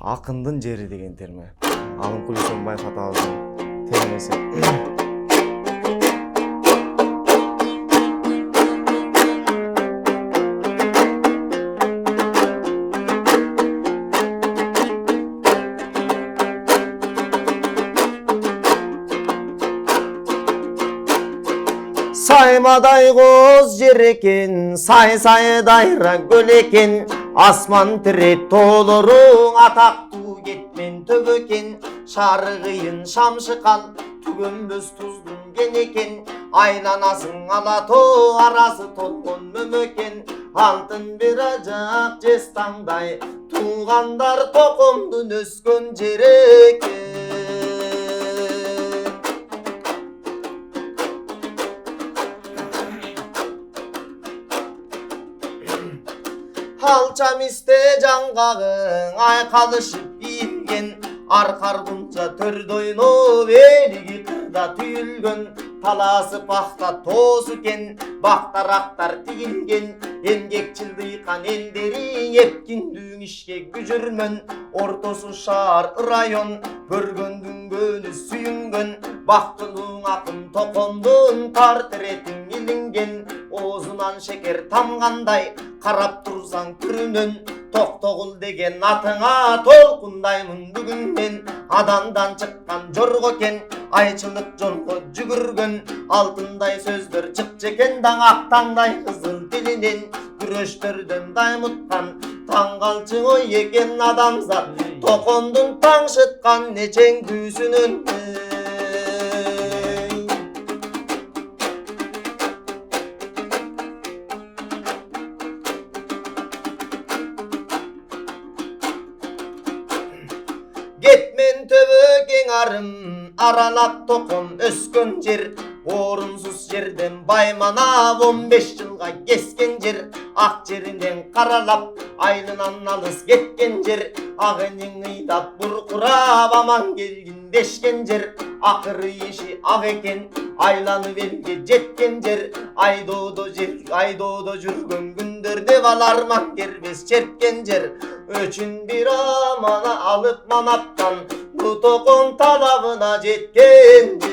акындын жери деген терме. Алымкул Исенбаев атабыздын термеси. Saymaday qoz jer eкен, say-sayдайра гөл екен, асман тіреп толырың атақту кетмен төк екен, шарығыйын шамшықал, түгөнбөз туздың кен екен, айланасың алато арасы толғын мөмекен, алтын бір ажақ жестаңдай, туғандар тоқымдың өскен жер екен. Алчамисте жаңғағың айқалышып иілген, арқарғынша төрді ойнып елігі қырда түйілген, таласы пақта тосы кен, бақтарақтар тигілген, емгекчіл дыйқан елдері епкіндің ішке күжірмін, ортосы шар район, көргөндің гөні сүйінген, бақтының ақын тоқындың портретің илінген, озынан шекер тамғандай, қарап тұрсаң түрінен, тоқтоғыл деген атыңа толқындаймын бүгіннен, адамдан шыққан жорғы кен, айчылық жолғы жүгірген, алтындай сөздер шықчекен, даңақтаңдай қызыл тілінен, күрештірден даймытқан, таңғалчың ой екен адамзат, тоқындың таңшытқан нечен күйсінін. Кетмен төбөк арым, аралап тоқым өскен жер, орынсыз жерден байманап 15 жылға кескен жер, ақ жерінен қаралап, айнынан алыс кеткен жер, ағының ыйдап бұрқырап аман келгін дешкен жер, ақыры еші ақ екен, айланып елге жеткен жер, айдоодо жүрген күндерде баларман кербес черкен жер, өчін бір амана алып манаптан, bu toqon talabına жеткен жер.